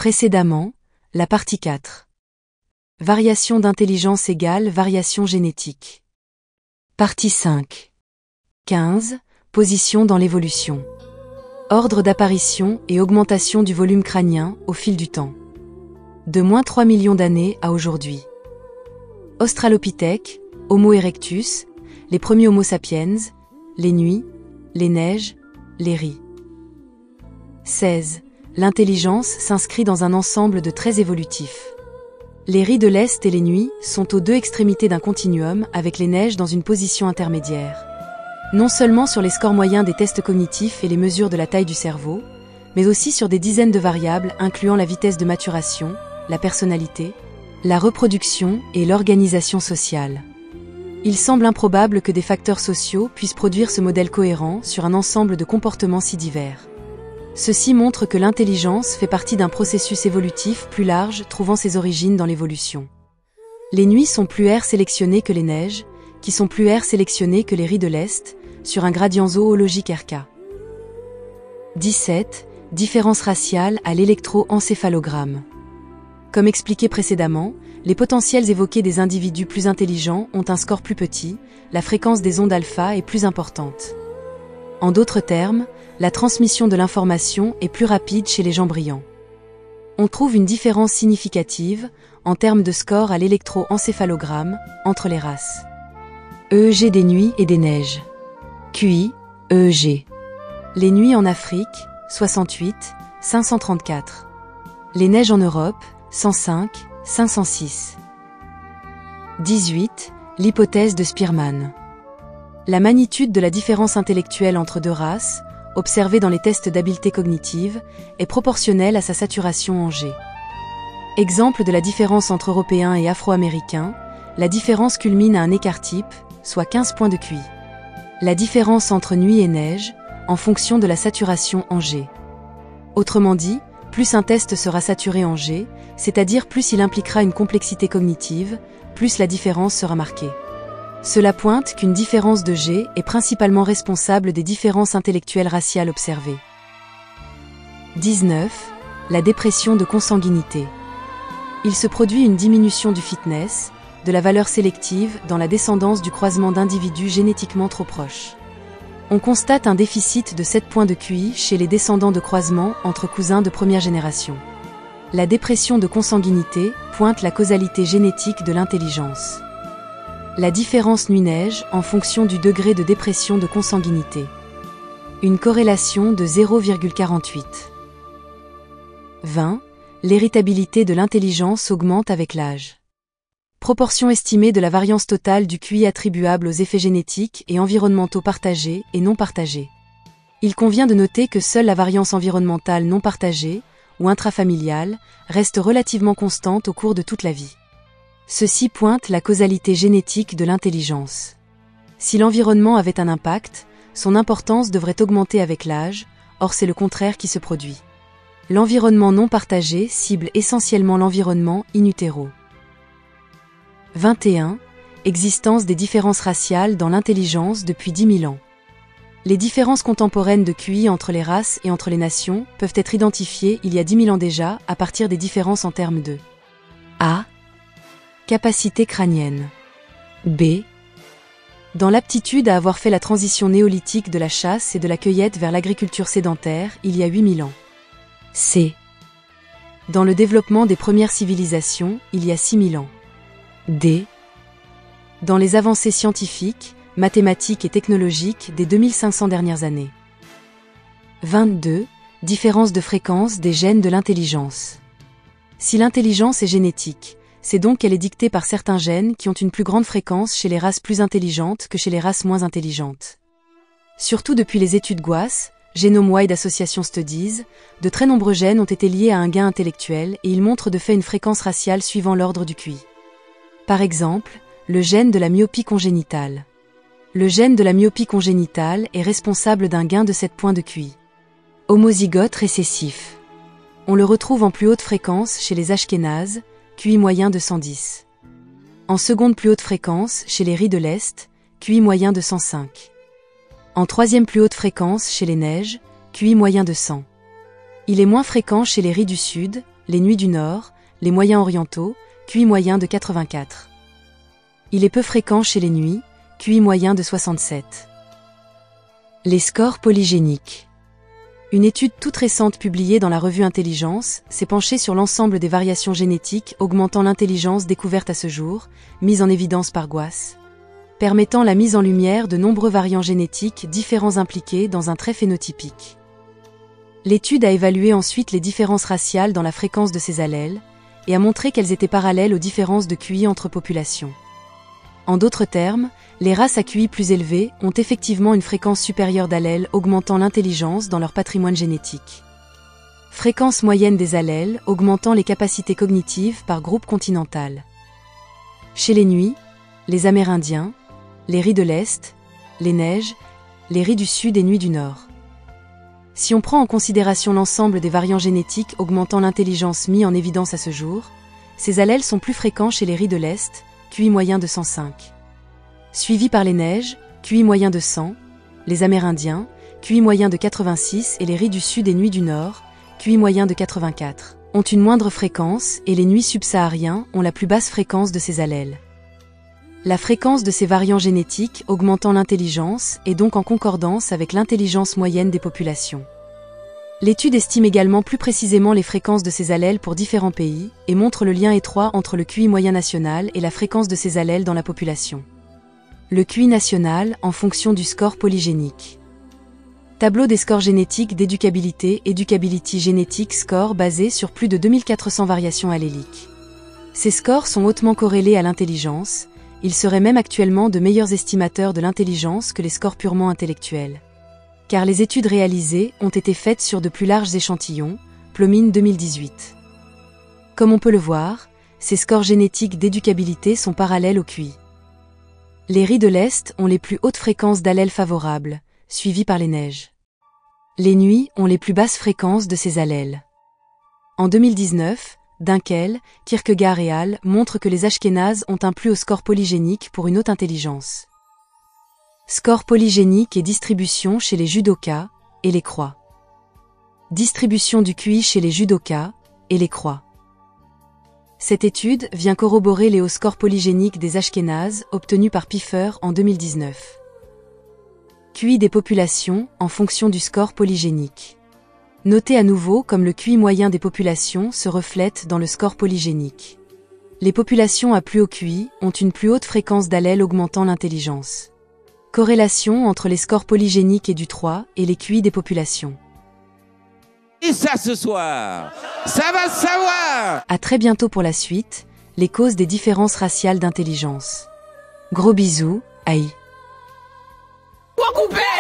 Précédemment, la partie 4. Variation d'intelligence égale variation génétique. Partie 5. 15. Position dans l'évolution. Ordre d'apparition et augmentation du volume crânien au fil du temps. De moins 3 millions d'années à aujourd'hui. Australopithèque, Homo erectus, les premiers Homo sapiens, les nuits, les neiges, les riz. 16. L'intelligence s'inscrit dans un ensemble de traits évolutifs. Les riz de l'Est et les nuits sont aux deux extrémités d'un continuum avec les neiges dans une position intermédiaire. Non seulement sur les scores moyens des tests cognitifs et les mesures de la taille du cerveau, mais aussi sur des dizaines de variables incluant la vitesse de maturation, la personnalité, la reproduction et l'organisation sociale. Il semble improbable que des facteurs sociaux puissent produire ce modèle cohérent sur un ensemble de comportements si divers. Ceci montre que l'intelligence fait partie d'un processus évolutif plus large trouvant ses origines dans l'évolution. Les nuits sont plus R sélectionnées que les neiges, qui sont plus R sélectionnées que les riz de l'Est, sur un gradient zoologique RK. 17. Différence raciale à l'électroencéphalogramme. Comme expliqué précédemment, les potentiels évoqués des individus plus intelligents ont un score plus petit, la fréquence des ondes alpha est plus importante. En d'autres termes, la transmission de l'information est plus rapide chez les gens brillants. On trouve une différence significative, en termes de score à l'électroencéphalogramme, entre les races. EEG des nuits et des neiges. QI, EEG. Les nuits en Afrique, 68, 534. Les neiges en Europe, 105, 506. 18. L'hypothèse de Spearman. La magnitude de la différence intellectuelle entre deux races, observée dans les tests d'habileté cognitive, est proportionnelle à sa saturation en G. Exemple de la différence entre Européens et Afro-Américains, la différence culmine à un écart type, soit 15 points de QI. La différence entre nuit et neige, en fonction de la saturation en G. Autrement dit, plus un test sera saturé en G, c'est-à-dire plus il impliquera une complexité cognitive, plus la différence sera marquée. Cela pointe qu'une différence de G est principalement responsable des différences intellectuelles raciales observées. 19. La dépression de consanguinité. Il se produit une diminution du fitness, de la valeur sélective dans la descendance du croisement d'individus génétiquement trop proches. On constate un déficit de 7 points de QI chez les descendants de croisement entre cousins de première génération. La dépression de consanguinité pointe la causalité génétique de l'intelligence. La différence nuit-neige en fonction du degré de dépression de consanguinité. Une corrélation de 0,48. 20. L'héritabilité de l'intelligence augmente avec l'âge. Proportion estimée de la variance totale du QI attribuable aux effets génétiques et environnementaux partagés et non partagés. Il convient de noter que seule la variance environnementale non partagée, ou intrafamiliale, reste relativement constante au cours de toute la vie. Ceci pointe la causalité génétique de l'intelligence. Si l'environnement avait un impact, son importance devrait augmenter avec l'âge, or c'est le contraire qui se produit. L'environnement non partagé cible essentiellement l'environnement in utero. 21. Existence des différences raciales dans l'intelligence depuis 10 000 ans. Les différences contemporaines de QI entre les races et entre les nations peuvent être identifiées il y a 10 000 ans déjà à partir des différences en termes de A. Capacité crânienne. B. Dans l'aptitude à avoir fait la transition néolithique de la chasse et de la cueillette vers l'agriculture sédentaire il y a 8 000 ans. C. Dans le développement des premières civilisations il y a 6 000 ans. D. Dans les avancées scientifiques, mathématiques et technologiques des 2500 dernières années. 22. Différence de fréquence des gènes de l'intelligence. Si l'intelligence est génétique, c'est donc qu'elle est dictée par certains gènes qui ont une plus grande fréquence chez les races plus intelligentes que chez les races moins intelligentes. Surtout depuis les études GWAS, Genome-Wide Association Studies, de très nombreux gènes ont été liés à un gain intellectuel et ils montrent de fait une fréquence raciale suivant l'ordre du QI. Par exemple, le gène de la myopie congénitale. Le gène de la myopie congénitale est responsable d'un gain de 7 points de QI. Homozygote récessif. On le retrouve en plus haute fréquence chez les Ashkénazes, QI moyen de 110. En seconde plus haute fréquence chez les riz de l'Est, QI moyen de 105. En troisième plus haute fréquence chez les neiges, QI moyen de 100. Il est moins fréquent chez les riz du Sud, les Nuits du Nord, les Moyens orientaux, QI moyen de 84. Il est peu fréquent chez les Nuits, QI moyen de 67. Les scores polygéniques. Une étude toute récente publiée dans la revue Intelligence s'est penchée sur l'ensemble des variations génétiques augmentant l'intelligence découvertes à ce jour, mises en évidence par Gwas, permettant la mise en lumière de nombreux variants génétiques différents impliqués dans un trait phénotypique. L'étude a évalué ensuite les différences raciales dans la fréquence de ces allèles et a montré qu'elles étaient parallèles aux différences de QI entre populations. En d'autres termes, les races à QI plus élevés ont effectivement une fréquence supérieure d'allèles augmentant l'intelligence dans leur patrimoine génétique. Fréquence moyenne des allèles augmentant les capacités cognitives par groupe continental. Chez les Nuits, les Amérindiens, les Riz de l'Est, les Neiges, les Riz du Sud et Nuits du Nord. Si on prend en considération l'ensemble des variants génétiques augmentant l'intelligence mis en évidence à ce jour, ces allèles sont plus fréquents chez les Riz de l'Est, QI moyen de 105. Suivis par les Neiges, QI moyen de 100, les Amérindiens, QI moyen de 86 et les Riz du Sud et Nuits du Nord, QI moyen de 84, ont une moindre fréquence et les Nuits subsahariens ont la plus basse fréquence de ces allèles. La fréquence de ces variants génétiques augmentant l'intelligence est donc en concordance avec l'intelligence moyenne des populations. L'étude estime également plus précisément les fréquences de ces allèles pour différents pays et montre le lien étroit entre le QI moyen national et la fréquence de ces allèles dans la population. Le QI national en fonction du score polygénique. Tableau des scores génétiques d'éducabilité, Educability Genetic Score basé sur plus de 2400 variations alléliques. Ces scores sont hautement corrélés à l'intelligence. Ils seraient même actuellement de meilleurs estimateurs de l'intelligence que les scores purement intellectuels. Car les études réalisées ont été faites sur de plus larges échantillons, Plomine 2018. Comme on peut le voir, ces scores génétiques d'éducabilité sont parallèles au QI. Les Riz de l'Est ont les plus hautes fréquences d'allèles favorables, suivies par les Neiges. Les Nuits ont les plus basses fréquences de ces allèles. En 2019, Dunkel, Kierkegaard et al. Montrent que les Ashkénazes ont un plus haut score polygénique pour une haute intelligence. Score polygénique et distribution chez les Judokas et les Croix. Distribution du QI chez les Judokas et les Croix. Cette étude vient corroborer les hauts scores polygéniques des Ashkénazes obtenus par Piffer en 2019. QI des populations en fonction du score polygénique. Notez à nouveau comme le QI moyen des populations se reflète dans le score polygénique. Les populations à plus haut QI ont une plus haute fréquence d'allèles augmentant l'intelligence. Corrélation entre les scores polygéniques et du 3 et les QI des populations. Et ça ce soir, ça va se savoir! À très bientôt pour la suite, les causes des différences raciales d'intelligence. Gros bisous, aïe. Couper!